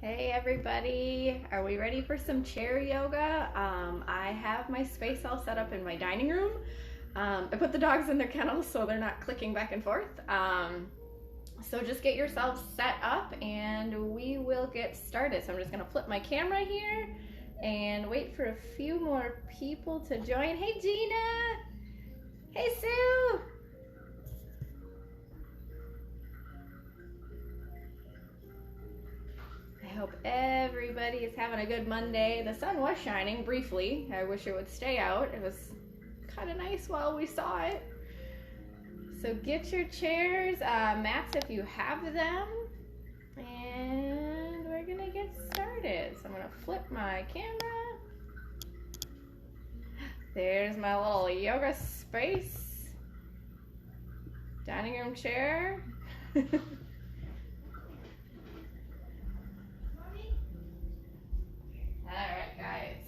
Hey everybody, are we ready for some chair yoga? I have my space all set up in my dining room. I put the dogs in their kennels so they're not clicking back and forth. So just get yourselves set up and we will get started. So I'm just gonna flip my camera here and wait for a few more people to join. Hey Gina! Hey Sue! I hope everybody is having a good Monday. The sun was shining briefly. I wish it would stay out. It was kind of nice while we saw it. So get your chairs, mats if you have them, and we're gonna get started. So I'm gonna flip my camera. There's my little yoga space. Dining room chair. Alright guys,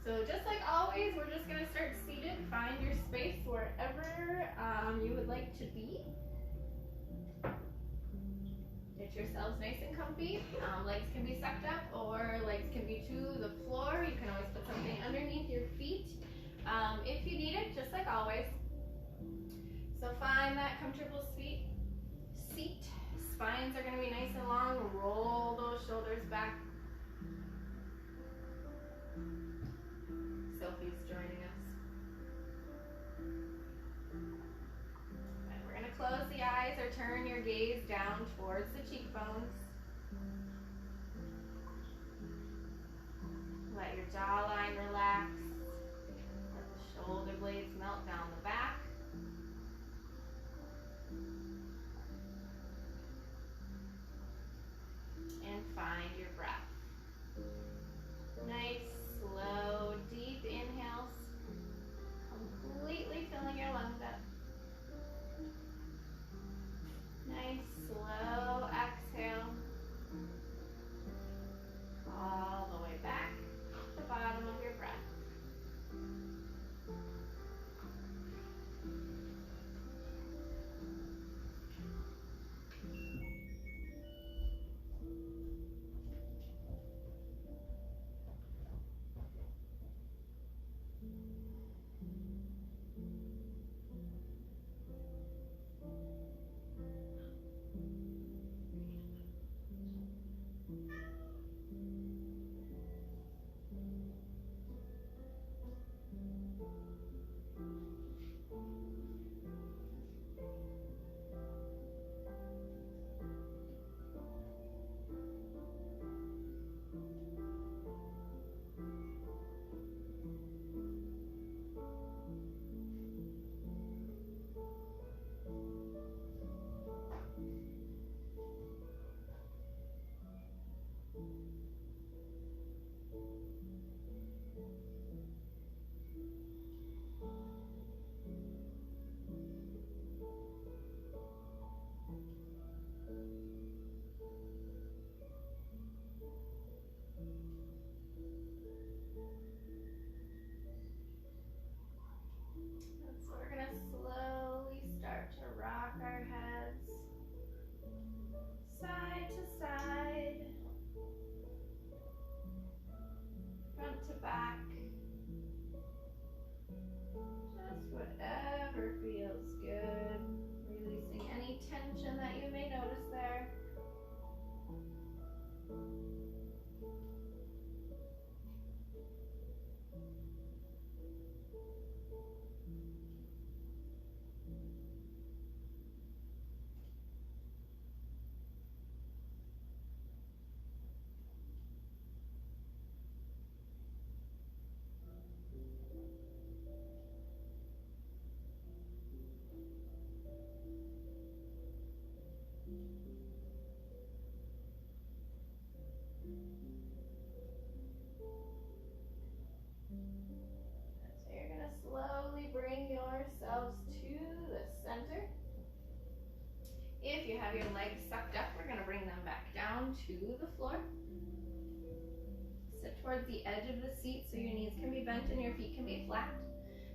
so just like always, we're just going to start seated. Find your space wherever you would like to be. Get yourselves nice and comfy. Legs can be sucked up or legs can be to the floor. You can always put something underneath your feet if you need it, just like always. So find that comfortable seat. Spines are going to be nice and long. Roll those shoulders back. Sophie's joining us. And we're going to close the eyes or turn your gaze down towards the cheekbones. Let your jawline relax. Let the shoulder blades melt down the back. And find your breath. Nice, slow, deep inhales. Completely filling your lungs up. Nice, slow exhale. All the way back to the bottom of your breath. So we're going to slowly start to rock our heads side to side, front to back, just whatever feels good, releasing any tension that you may notice there. So you're going to slowly bring yourselves to the center. If you have your legs sucked up, we're going to bring them back down to the floor. Sit towards the edge of the seat so your knees can be bent and your feet can be flat.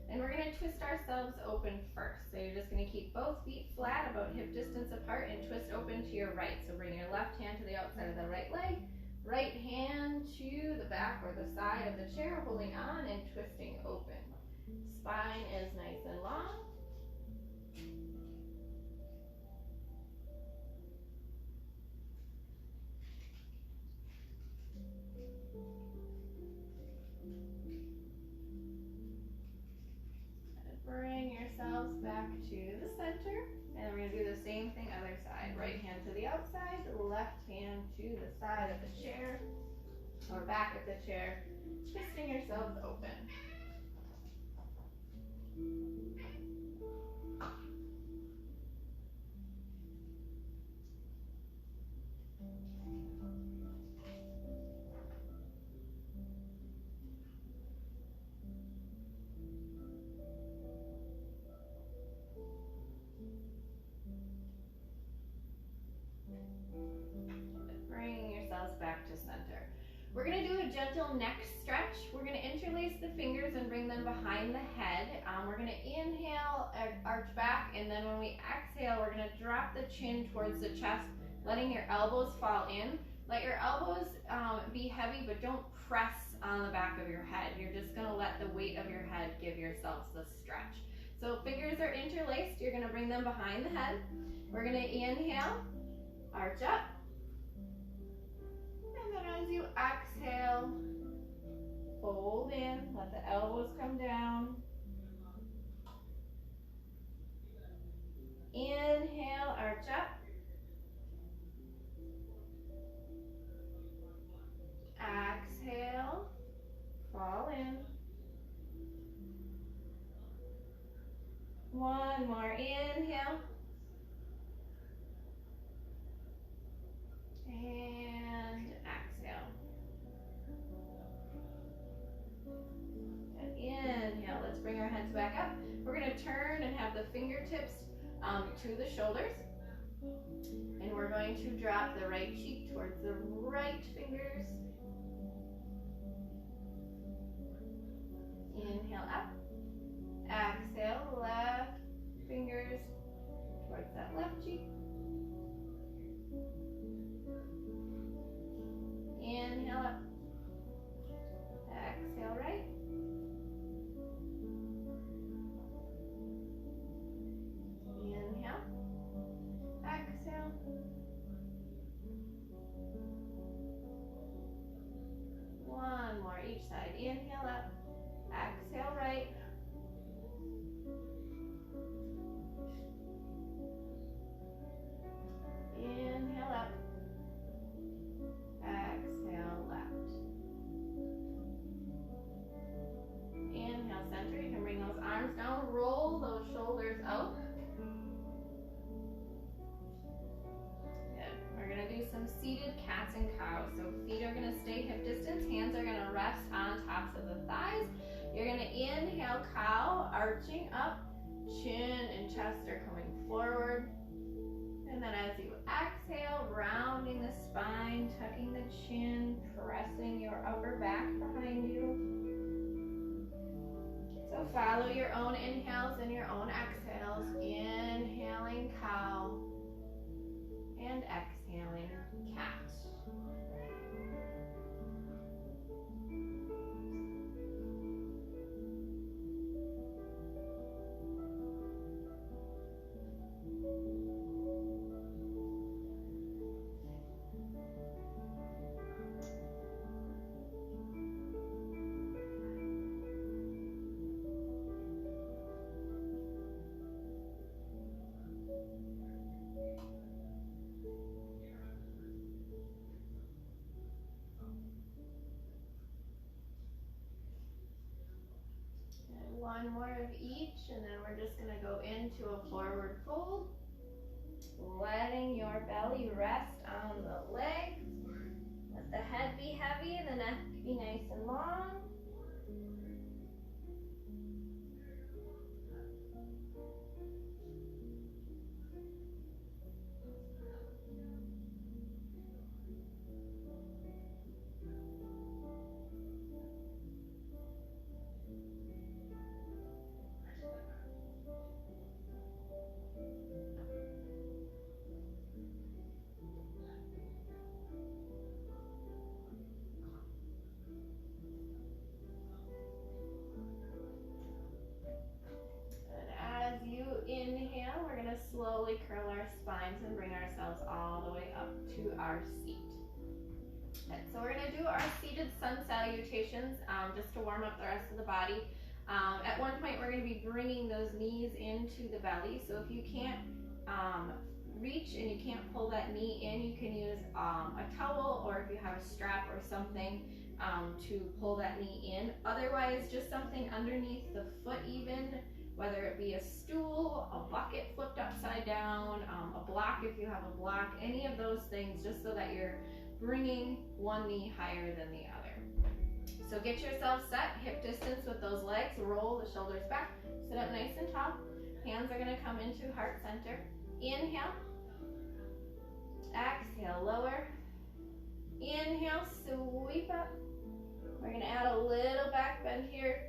And we're gonna twist ourselves open first. So you're just gonna keep both feet flat, about hip distance apart, and twist open to your right. So bring your left hand to the outside of the right leg, right hand to the back or the side of the chair, holding on and twisting open. Spine is nice and long. Bring yourselves back to the center, and we're going to do the same thing other side. Right hand to the outside, left hand to the side of the chair or back of the chair, twisting yourselves open. Bringing yourselves back to center. We're going to do a gentle neck stretch. We're going to interlace the fingers and bring them behind the head. We're going to inhale, arch back, and then when we exhale, we're going to drop the chin towards the chest, letting your elbows fall in. Let your elbows be heavy, but don't press on the back of your head. You're just going to let the weight of your head give yourselves the stretch. So fingers are interlaced. You're going to bring them behind the head. We're going to inhale, arch up. And then as you exhale, fold in, let the elbows come down. Inhale, arch up. Exhale, fall in. One more, inhale. And exhale. And inhale, let's bring our heads back up. We're going to turn and have the fingertips to the shoulders. And we're going to drop the right cheek towards the right fingers. Inhale up. Exhale, left fingers towards that left cheek. Inhale up. Exhale right. Inhale. Exhale. One more each side. Inhale up. Exhale right. Inhale up. Exhale left. Inhale center. You can bring those arms down. Roll those shoulders out. Good. We're going to do some seated cats and cows. So feet are going to stay hip distance. Hands are going to rest on tops of the thighs. You're going to inhale cow, arching up. Chin and chest are coming forward. And then as you exhale, rounding the spine, tucking the chin, pressing your upper back behind you. So follow your own inhales and your own exhales. Inhaling cow and exhaling cat. One more of each, and then we're just going to go into a forward fold, letting your belly rest on the legs. Let the head be heavy, the neck be nice and long. slowly curl our spines and bring ourselves all the way up to our seat. Okay, so we're going to do our seated sun salutations just to warm up the rest of the body. At one point, we're going to be bringing those knees into the belly. So if you can't reach and you can't pull that knee in, you can use a towel, or if you have a strap or something to pull that knee in. Otherwise, just something underneath the foot even, whether it be a stool, a bucket flipped upside down, a block if you have a block, any of those things, just so that you're bringing one knee higher than the other. So get yourself set, hip distance with those legs, roll the shoulders back, sit up nice and tall. Hands are gonna come into heart center. Inhale, exhale, lower. Inhale, sweep up. We're gonna add a little back bend here.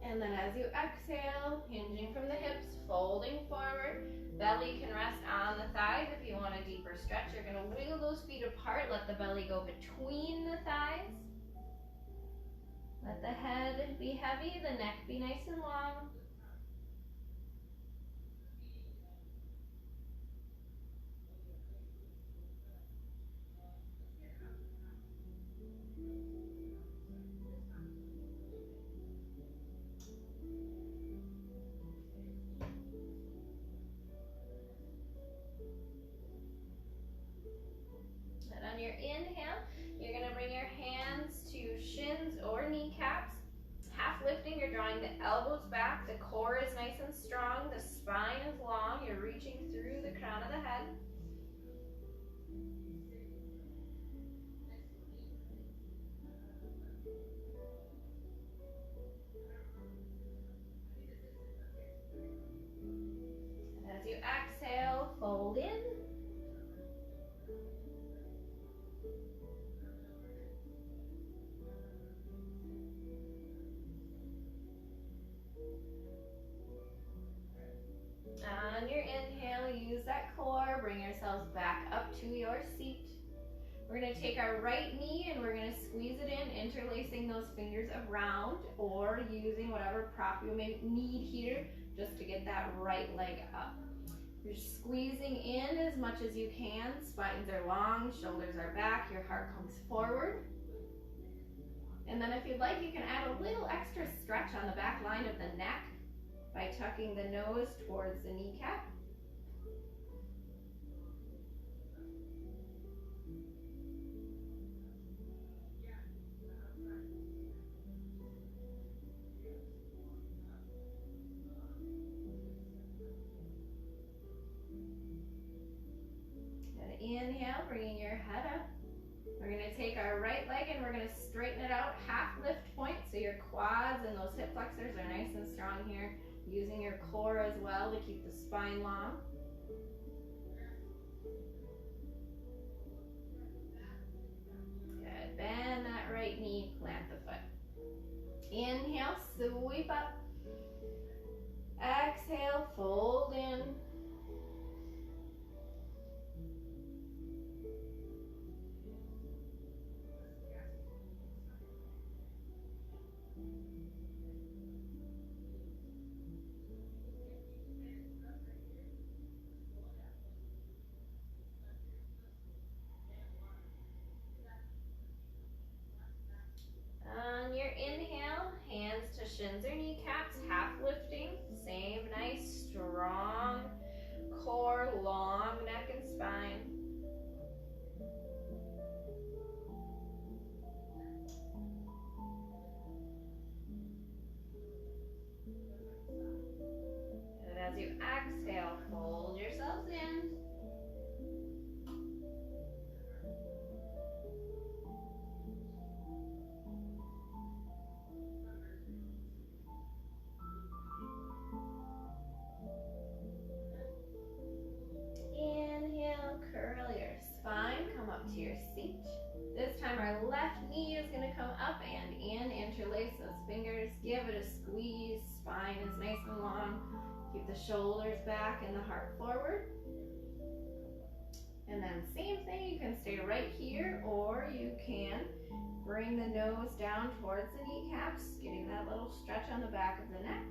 And then as you exhale, hinging from the hips, folding forward. Belly can rest on the thighs if you want a deeper stretch. You're gonna wiggle those feet apart, let the belly go between the thighs. Let the head be heavy, the neck be nice and long. On your inhale, you're going to bring your hands to shins or kneecaps. Half lifting, you're drawing the elbows back. The core is nice and strong. The spine is long. You're reaching through the crown of the head. And as you exhale, fold in. On your inhale, use that core, bring yourselves back up to your seat. We're going to take our right knee and we're going to squeeze it in, interlacing those fingers around, or using whatever prop you may need here just to get that right leg up. You're squeezing in as much as you can. Spines are long, shoulders are back, your heart comes forward. And then if you'd like, you can add a little extra stretch on the back line of the neck by tucking the nose towards the kneecap. And inhale, bringing your head up. We're going to take our right leg and we're going to straighten it out, half lift point, so your quads and those hip flexors are nice and strong here. Using your core as well to keep the spine long. Good. Bend that right knee, plant the foot. Inhale, sweep up. Exhale, fold in. On your inhale, hands to shins or kneecaps, half lifting. Same nice, strong core, long neck and spine. And as you exhale, fold yourselves in. Inhale, curl your spine, come up to your seat. This time our left knee is going to come up and in, interlace those fingers, give it a squeeze, spine is nice and long. Keep the shoulders back and the heart forward. And then same thing, you can stay right here, or you can bring the nose down towards the kneecaps, getting that little stretch on the back of the neck.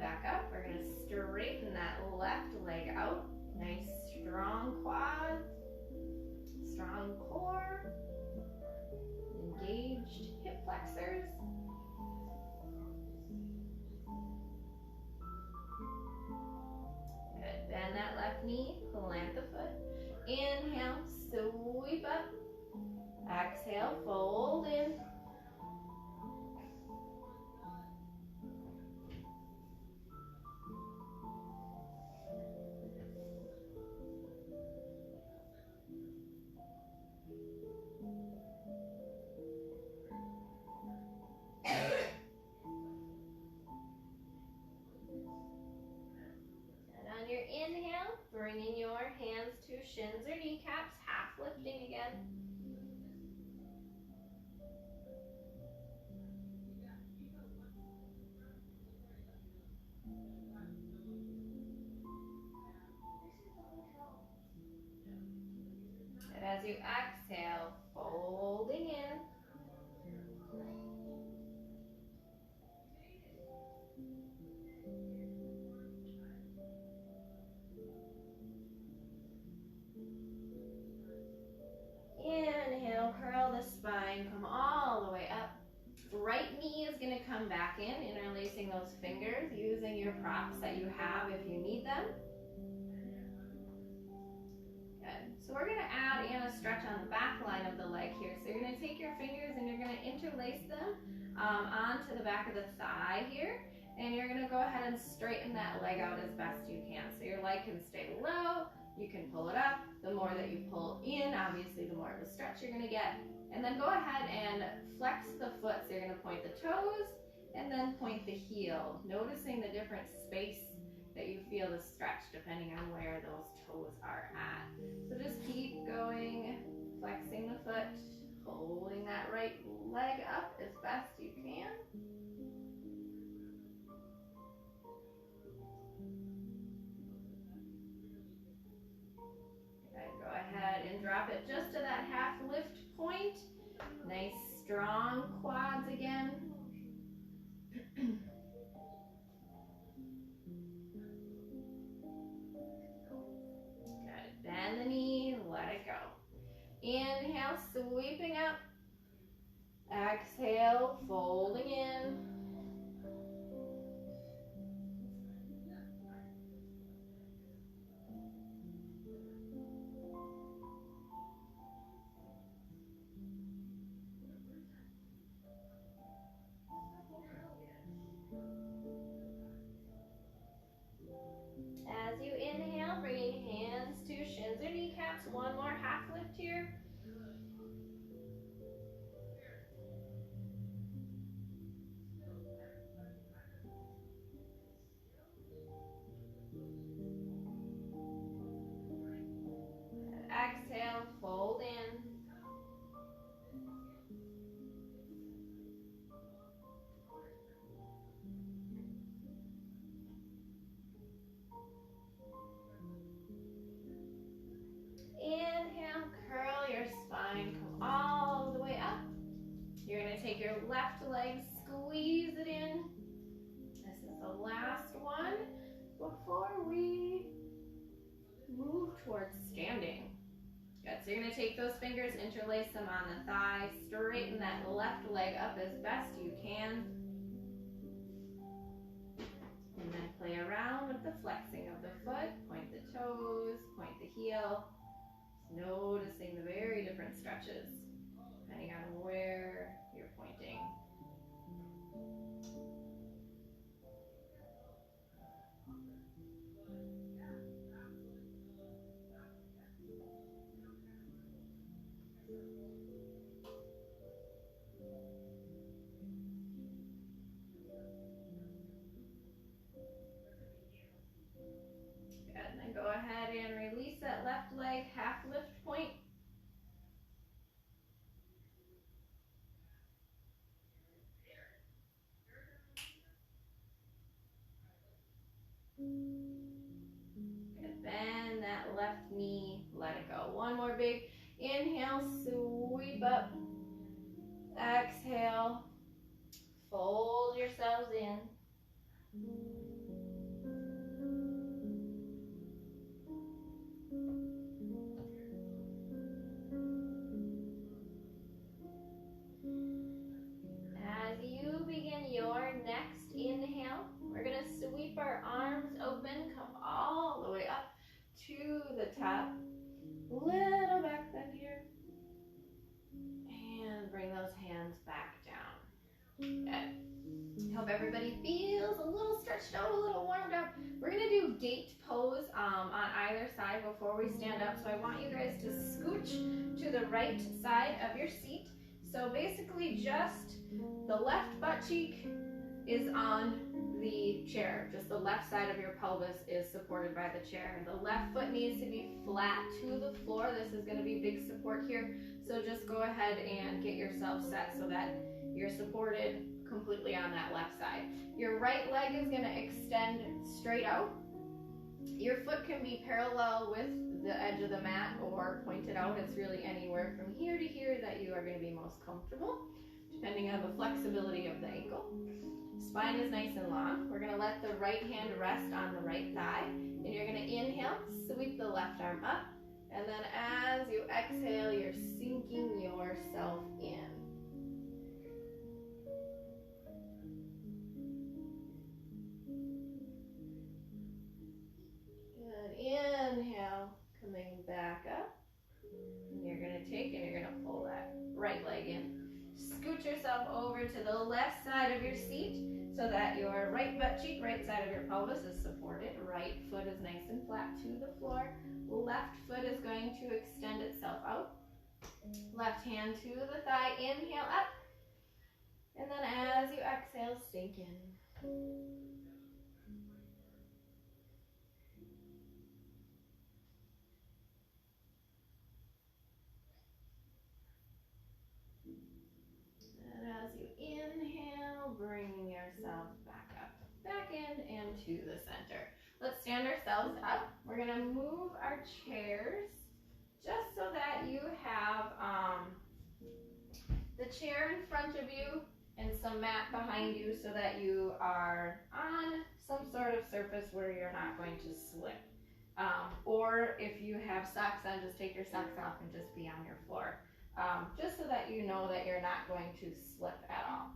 back up. We're gonna straighten that left leg out. Nice strong quads, strong core, engaged hip flexors. Good, bend that left knee, plant the foot. Inhale, sweep up. Exhale, fold in. And on your inhale, bringing your hands to shins or kneecaps, half lifting again. And as you exhale, folding in. Inhale, curl the spine, come all the way up. Right knee is going to come back in, interlacing those fingers, using your props that you have if you need them. Good. So we're going to add in a stretch on the back line of the leg here. So you're going to take your fingers and you're going to interlace them onto the back of the thigh here. And you're going to go ahead and straighten that leg out as best you can. So your leg can stay low, you can pull it up. The more that you pull in, obviously the more of a stretch you're going to get. And then go ahead and flex the foot. So you're going to point the toes and then point the heel, noticing the different space that you feel the stretch depending on where those toes are at. So just keep going, flexing the foot, holding that right leg up as best you can. Okay, go ahead and drop it just to that half lift point. Nice strong quads again. Good. Bend the knee, let it go. Inhale, sweeping up. Exhale, folding in. As you inhale, bringing hands to shins or kneecaps. One more half lift here. Exhale, fold in. Inhale, curl your spine, come all the way up. You're going to take your left leg, squeeze it in. This is the last one before we move towards standing. Good, so you're going to take those fingers, interlace them on the thigh, straighten that left leg up as best you can. And then play around with the flexing of the foot, point the toes, point the heel. Noticing the very different stretches, depending on where you're pointing. Good, and then go ahead and release that left leg, half lift point. Good, bend that left knee, let it go. One more big inhale, sweep up. Exhale, fold yourselves in. arms open, come all the way up to the top. Little back bend here. And bring those hands back down. Good. Hope everybody feels a little stretched out, a little warmed up. We're gonna do gate pose on either side before we stand up. So I want you guys to scooch to the right side of your seat. So basically just the left butt cheek is on the chair. Just the left side of your pelvis is supported by the chair. The left foot needs to be flat to the floor. This is gonna be big support here. So just go ahead and get yourself set so that you're supported completely on that left side. Your right leg is gonna extend straight out. Your foot can be parallel with the edge of the mat or pointed out. It's really anywhere from here to here that you are gonna be most comfortable, depending on the flexibility of the ankle. Spine is nice and long. We're gonna let the right hand rest on the right thigh, and you're gonna inhale, sweep the left arm up, and then as you exhale, you're sinking yourself in. Good, inhale, coming back up. And you're gonna take and you're gonna pull that right leg in. Scoot yourself over to the left side of your seat so that your right butt cheek, right side of your pelvis is supported. Right foot is nice and flat to the floor. Left foot is going to extend itself out. Left hand to the thigh, inhale up. And then as you exhale, sink in. And as you inhale, bringing yourself back up, back in and to the center. Let's stand ourselves up. We're gonna move our chairs just so that you have the chair in front of you and some mat behind you so that you are on some sort of surface where you're not going to slip. Or if you have socks on, just take your socks off and just be on your floor. Just so that you know that you're not going to slip at all.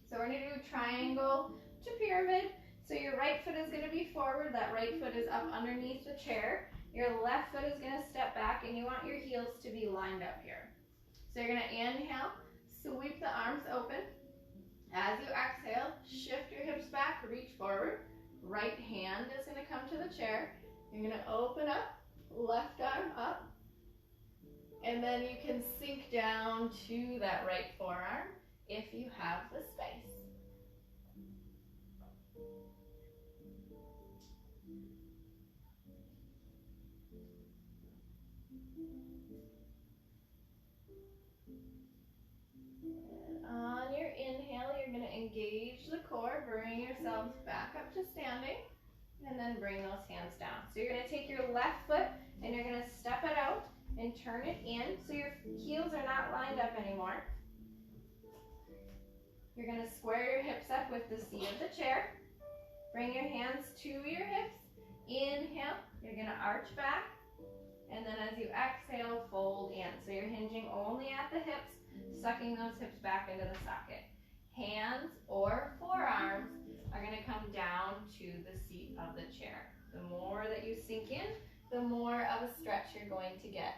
So we're gonna do triangle to pyramid. So your right foot is gonna be forward, that right foot is up underneath the chair. Your left foot is gonna step back and you want your heels to be lined up here. So you're gonna inhale, sweep the arms open. As you exhale, shift your hips back, reach forward. Right hand is gonna come to the chair. You're gonna open up, left arm up. And then you can sink down to that right forearm if you have the space. And on your inhale, you're going to engage the core, bring yourself back up to standing, and then bring those hands down. So you're going to take your left foot and you're going to step it out and turn it in so your heels are not lined up anymore. You're going to square your hips up with the seat of the chair. Bring your hands to your hips. Inhale, you're going to arch back. And then as you exhale, fold in. So you're hinging only at the hips, sucking those hips back into the socket. Hands or forearms are going to come down to the seat of the chair. The more that you sink in, the more of a stretch you're going to get.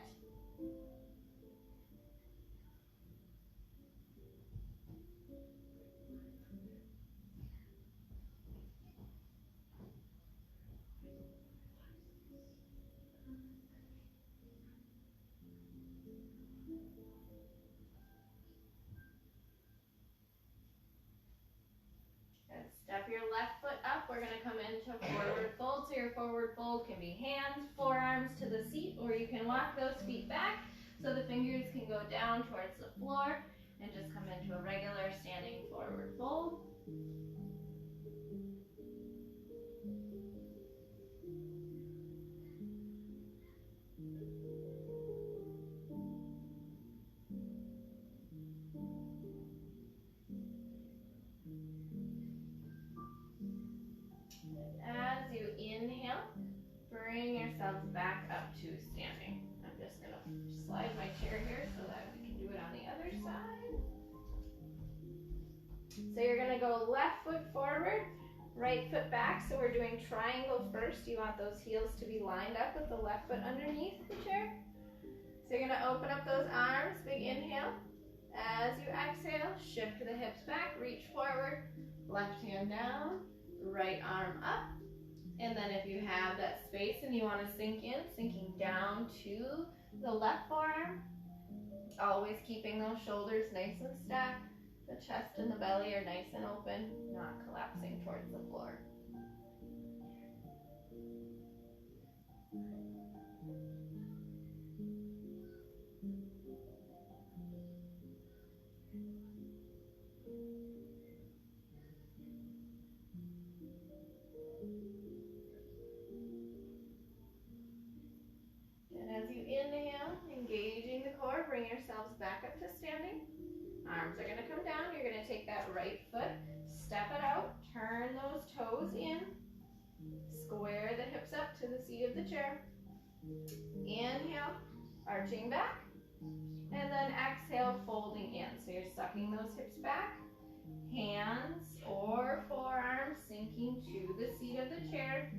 Step your left foot up. We're going to come into forward fold. So your forward fold can be hands, forearms to the seat, or you can walk those feet back so the fingers can go down towards the floor and just come into a regular standing forward fold. As you inhale, bring yourselves back up to standing. I'm just going to slide my chair here so that we can do it on the other side. So you're going to go left foot forward, Right foot back, so we're doing triangles first. You want those heels to be lined up with the left foot underneath the chair. So you're gonna open up those arms, big inhale. As you exhale, shift the hips back, reach forward, left hand down, right arm up. And then if you have that space and you wanna sink in, sinking down to the left forearm, always keeping those shoulders nice and stacked. The chest and the belly are nice and open, not collapsing towards the floor. And as you inhale, engaging the core, bring yourselves back up to standing. Arms are gonna come down. You're gonna take that right foot, step it out, turn those toes in, square the hips up to the seat of the chair. Inhale, arching back, and then exhale, folding in. So you're sucking those hips back, hands or forearms sinking to the seat of the chair.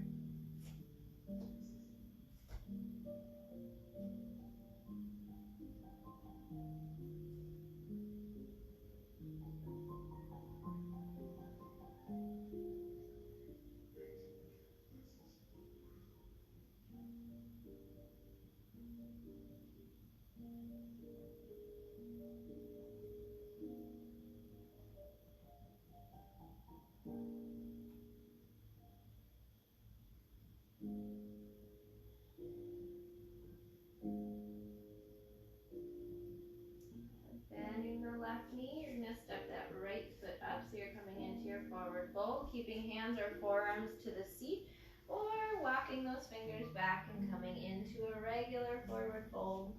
Bending the left knee, you're going to step that right foot up, so you're coming into your forward fold, keeping hands or forearms to the seat, or walking those fingers back and coming into a regular forward fold.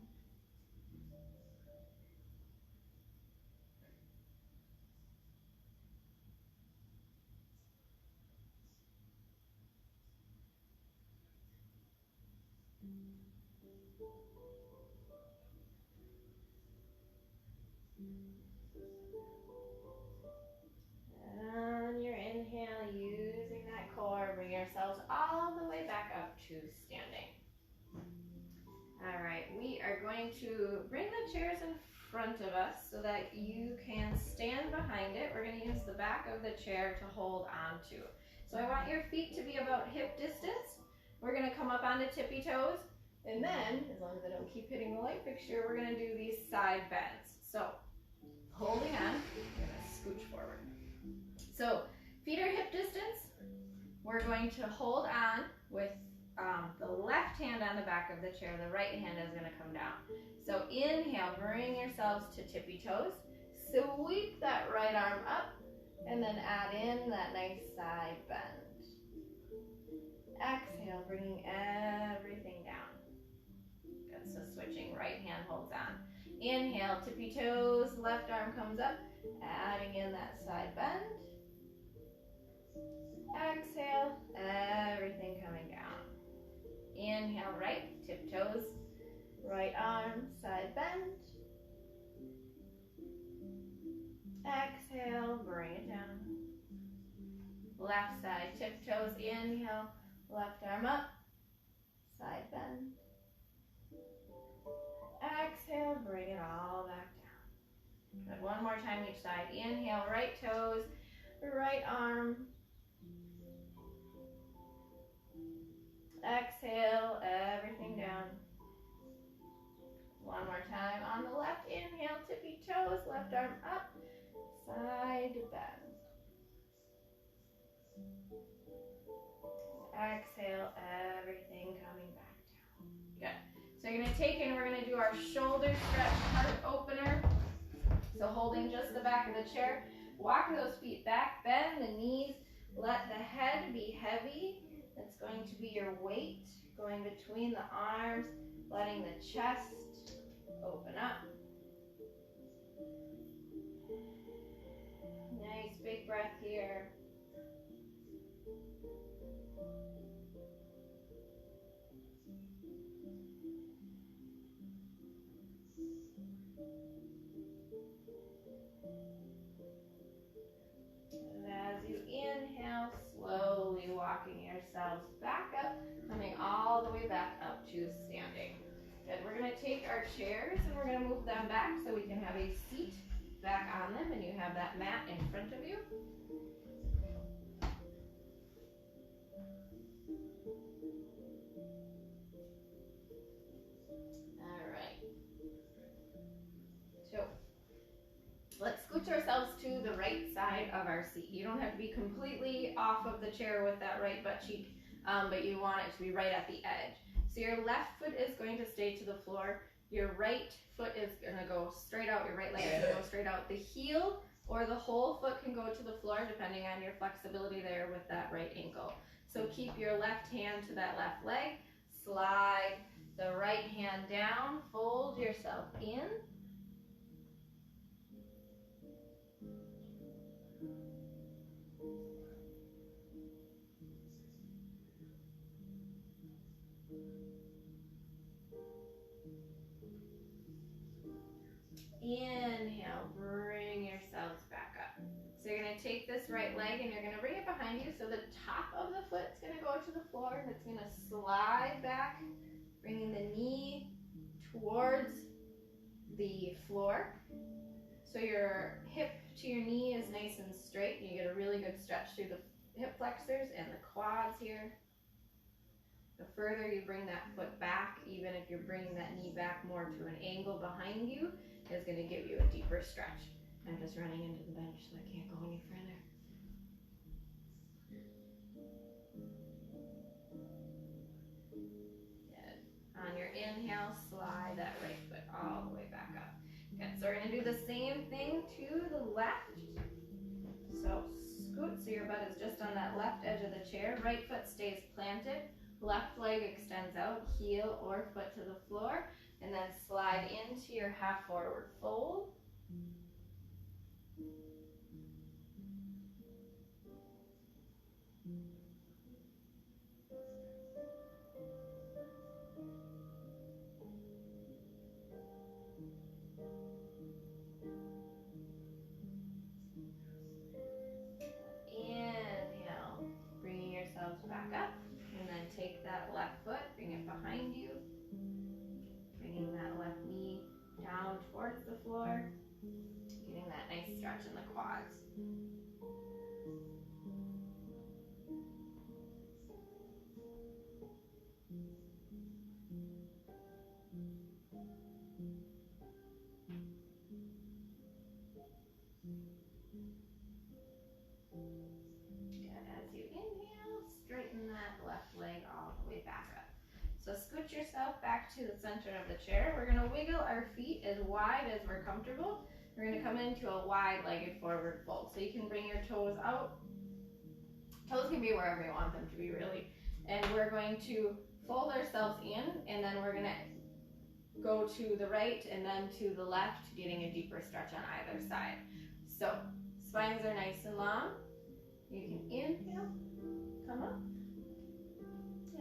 On your inhale, using that core, bring yourselves all the way back up to standing. All right, we are going to bring the chairs in front of us so that you can stand behind it. We're going to use the back of the chair to hold on to. So I want your feet to be about hip distance. We're going to come up onto tippy toes, and then, as long as I don't keep hitting the light fixture, we're going to do these side bends. So, holding on, we're going to scooch forward. So, feet are hip distance. We're going to hold on with the left hand on the back of the chair. The right hand is going to come down. So inhale, bring yourselves to tippy toes. Sweep that right arm up, and then add in that nice side bend. Exhale, bringing everything down. Good, so switching, right hand holds on. Inhale, tippy toes, left arm comes up, adding in that side bend. Exhale, everything coming down. Inhale, right, tiptoes, right arm, side bend. Exhale, bring it down. Left side, tiptoes, inhale, left arm up, side bend. Exhale, bring it all back down. Good. One more time each side. Inhale, right toes, right arm. Exhale, everything down. One more time on the left. Inhale, tippy toes, left arm up, side bend. Exhale, everything coming back down. Good. So you're going to take and we're going to do our shoulder stretch heart opener. So holding just the back of the chair, walk those feet back, bend the knees, let the head be heavy. That's going to be your weight going between the arms, letting the chest open up. Nice big breath here. And as you inhale, slow yourselves back up, coming all the way back up to standing. Good, we're gonna take our chairs and we're gonna move them back so we can have a seat back on them, and you have that mat in front of you. All right. So let's scooch ourselves to the right side of our seat. You don't have to be completely off of the chair with that right butt cheek, but you want it to be right at the edge. So your left foot is going to stay to the floor. Your right foot is gonna go straight out. Your right leg is gonna go straight out. The heel or the whole foot can go to the floor depending on your flexibility there with that right ankle. So keep your left hand to that left leg. Slide the right hand down. Fold yourself in. Inhale, bring yourselves back up. So you're gonna take this right leg and you're gonna bring it behind you. So the top of the foot's gonna go to the floor and it's gonna slide back, bringing the knee towards the floor. So your hip to your knee is nice and straight. You get a really good stretch through the hip flexors and the quads here. The further you bring that foot back, even if you're bringing that knee back more to an angle behind you, is going to give you a deeper stretch. I'm just running into the bench, so I can't go any further. Good. On your inhale, slide that right foot all the way back up. Good. So we're going to do the same thing to the left. So scoot, so your butt is just on that left edge of the chair. Right foot stays planted. Left leg extends out, heel or foot to the floor, and then slide into your half forward fold. Inhale, bringing yourselves back up. And then take that left foot, bring it behind you, bringing that left knee down towards the floor, getting that nice stretch in the quads. Straighten that left leg all the way back up. So scoot yourself back to the center of the chair. We're going to wiggle our feet as wide as we're comfortable. We're going to come into a wide-legged forward fold. So you can bring your toes out. Toes can be wherever you want them to be, really. And we're going to fold ourselves in, and then we're going to go to the right and then to the left, getting a deeper stretch on either side. So spines are nice and long. You can inhale, come up,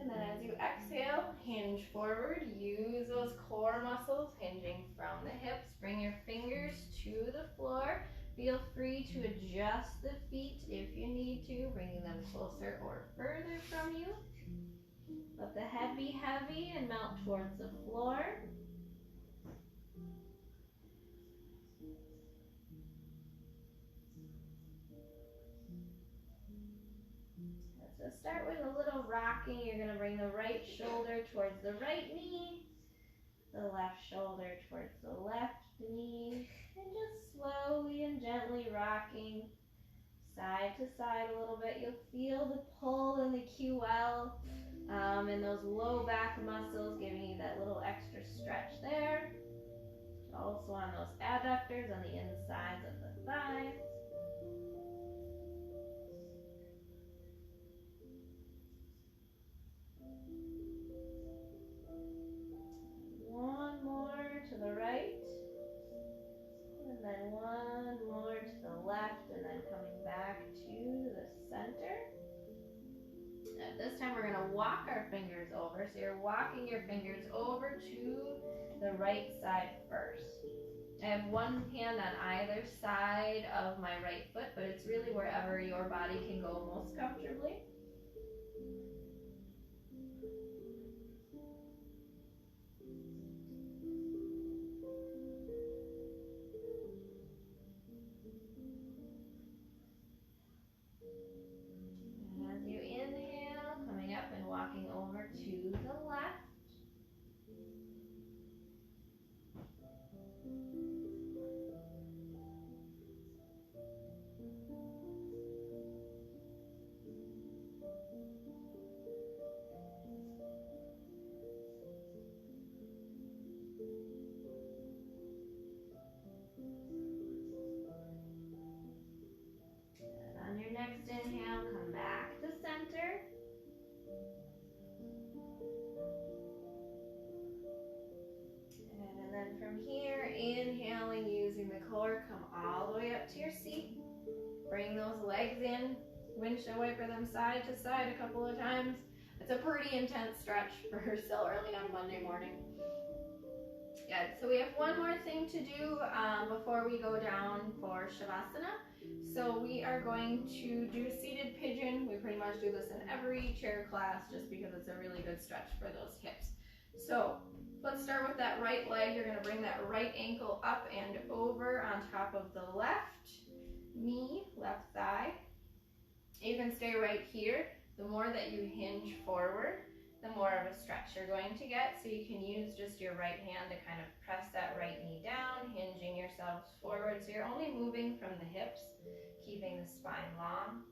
and then as you exhale, hinge forward. Use those core muscles, hinging from the hips. Bring your fingers to the floor. Feel free to adjust the feet if you need to, bringing them closer or further from you. Let the head be heavy and melt towards the floor. So start with a little rocking. You're going to bring the right shoulder towards the right knee, the left shoulder towards the left knee, and just slowly and gently rocking side to side a little bit. You'll feel the pull in the QL and those low back muscles, giving you that little extra stretch there. Also on those adductors on the insides of the thighs. One more to the right, and then one more to the left, and then coming back to the center. At this time, we're going to walk our fingers over. So you're walking your fingers over to the right side first. I have one hand on either side of my right foot, but it's really wherever your body can go most comfortably. windshield wiper them side to side a couple of times. It's a pretty intense stretch for so early on Monday morning. Good. So we have one more thing to do before we go down for Shavasana. So we are going to do seated pigeon. We pretty much do this in every chair class just because it's a really good stretch for those hips. So let's start with that right leg. You're going to bring that right ankle up and over on top of the left knee, left thigh. You can stay right here. The more that you hinge forward, the more of a stretch you're going to get. So you can use just your right hand to kind of press that right knee down, hinging yourselves forward. So you're only moving from the hips, keeping the spine long.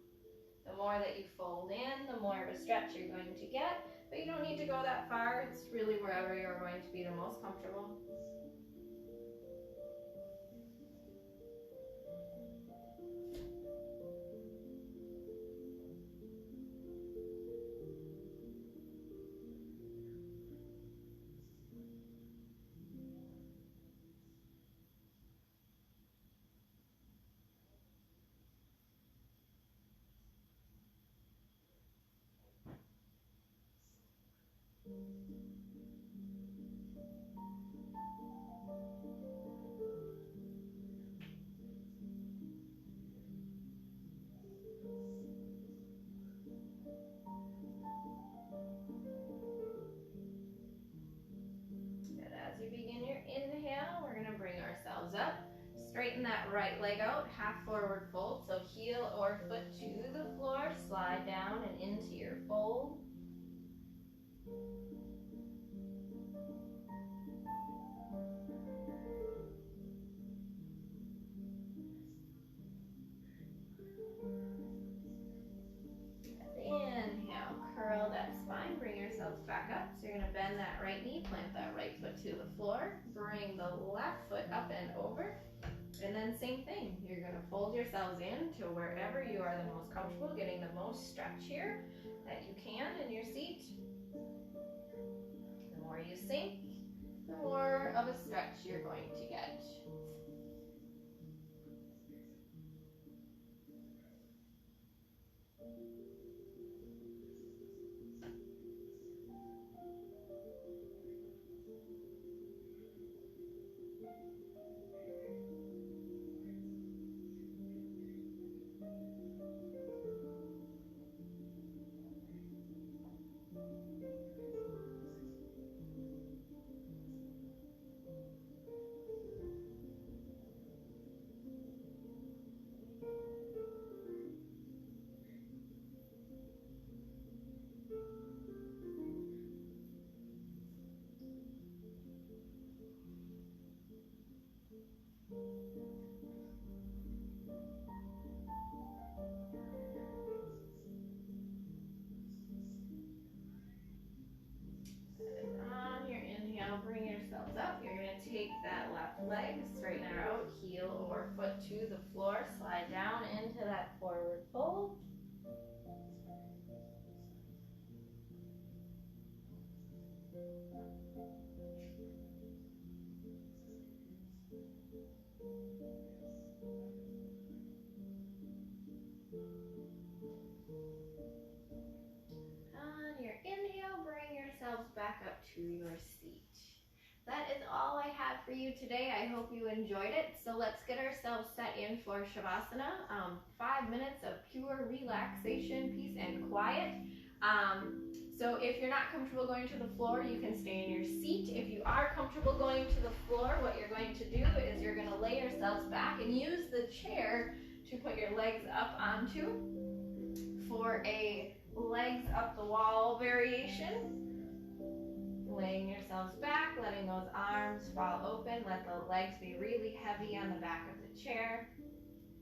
The more that you fold in, the more of a stretch you're going to get, but you don't need to go that far. It's really wherever you're going to be the most comfortable. As you begin your inhale, we're going to bring ourselves up. Straighten that right leg out, half forward fold. So heel or foot to the floor, slide down and into your fold. Inhale, curl that spine, bring yourselves back up. So you're going to bend that right knee, plant that right foot to the floor, bring the left foot up and over. And then same thing, you're going to fold yourselves in to wherever you are the most comfortable, getting the most stretch here that you can in your seat. The more you sink, the more of a stretch you're going to get. On your inhale, bring yourselves up. You're going to take that left leg, straighten it out, heel or foot to the floor, slide down into that forward fold. On your inhale, bring yourselves back up to your seat. That is all I have for you today. I hope you enjoyed it. So let's get ourselves set in for Shavasana. 5 minutes of pure relaxation, peace, and quiet. So if you're not comfortable going to the floor, you can stay in your seat. If you are comfortable going to the floor, what you're going to do is you're going to lay yourselves back and use the chair to put your legs up onto for a legs up the wall variation. Laying yourselves back, letting those arms fall open. Let the legs be really heavy on the back of the chair.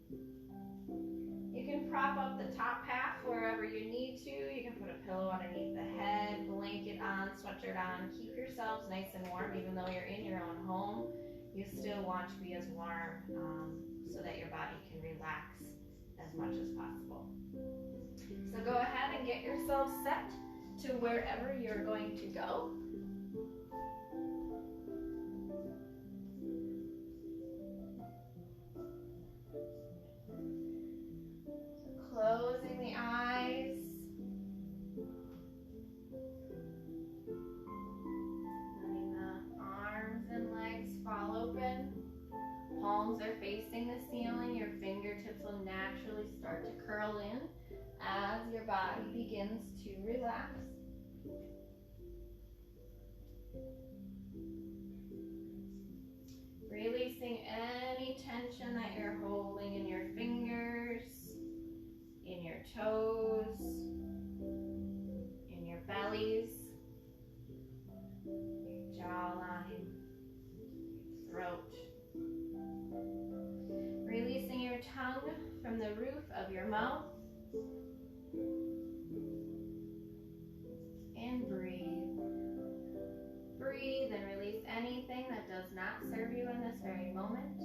You can prop up the top half wherever you need to. You can put a pillow underneath the head, blanket on, sweatshirt on. Keep yourselves nice and warm. Even though you're in your own home, you still want to be as warm so that your body can relax as much as possible. So go ahead and get yourself set to wherever you're going to go. Closing the eyes. to curl in as your body begins to relax. Releasing any tension that you're holding in your fingers, in your toes, in your bellies, your jawline, your throat. Releasing your tongue from the roof of your mouth. And breathe. Breathe and release anything that does not serve you in this very moment.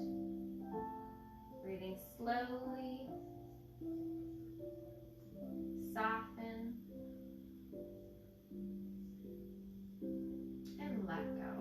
Breathing slowly. Soften. And let go.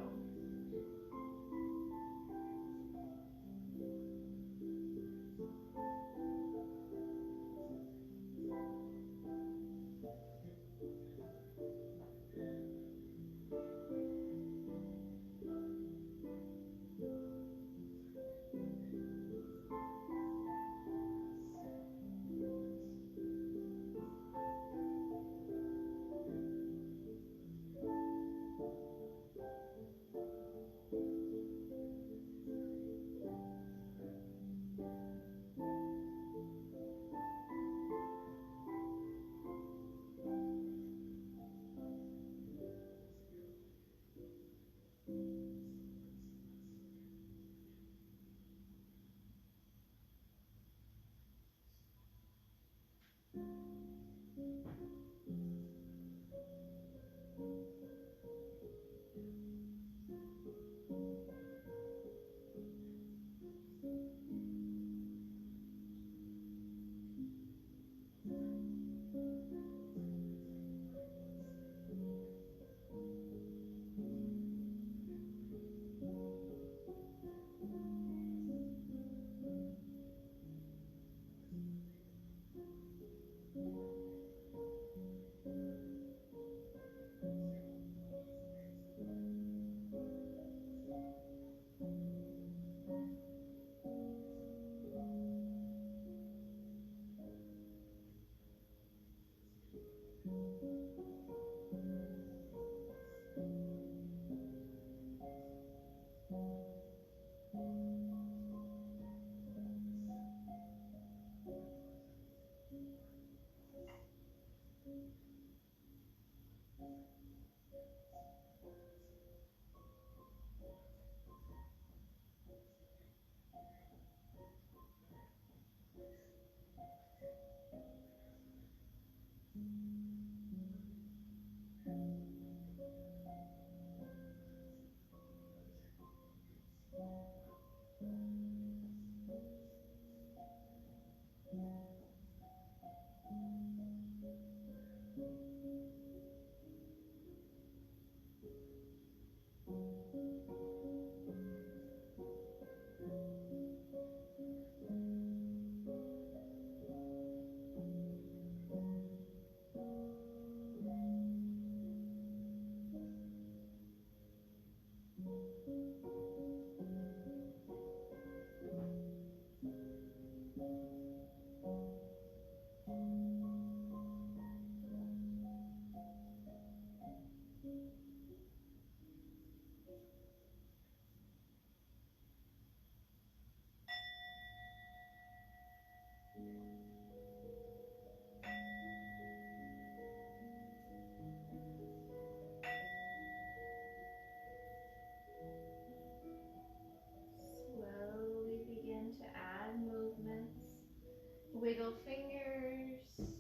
Wiggle fingers,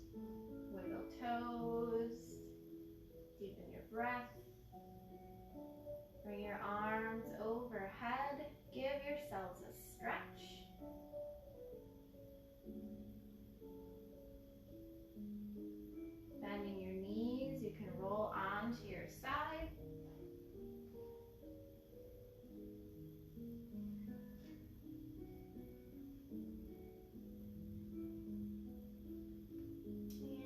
wiggle toes, deepen your breath. Bring your arms overhead, give yourselves a stretch. Bending your knees, you can roll onto your side.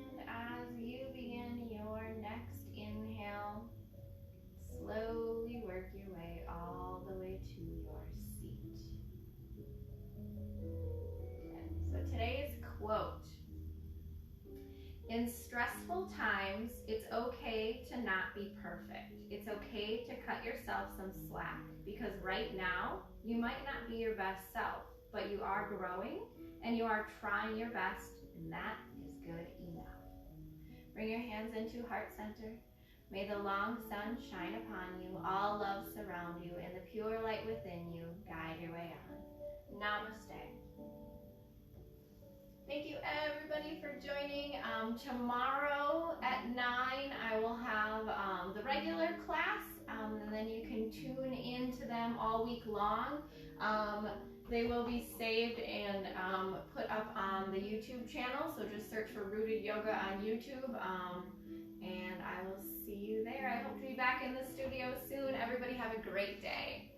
And as you begin your next inhale, to not be perfect. It's okay to cut yourself some slack, because right now you might not be your best self, but you are growing and you are trying your best, and that is good enough. Bring your hands into heart center. May the long sun shine upon you, all love surround you, and the pure light within you guide your way on. Namaste. Thank you everybody for joining. Tomorrow at 9 I will have the regular class, and then you can tune into them all week long. They will be saved and put up on the YouTube channel, so just search for Rooted Yoga on YouTube, and I will see you there. I hope to be back in the studio soon. Everybody have a great day.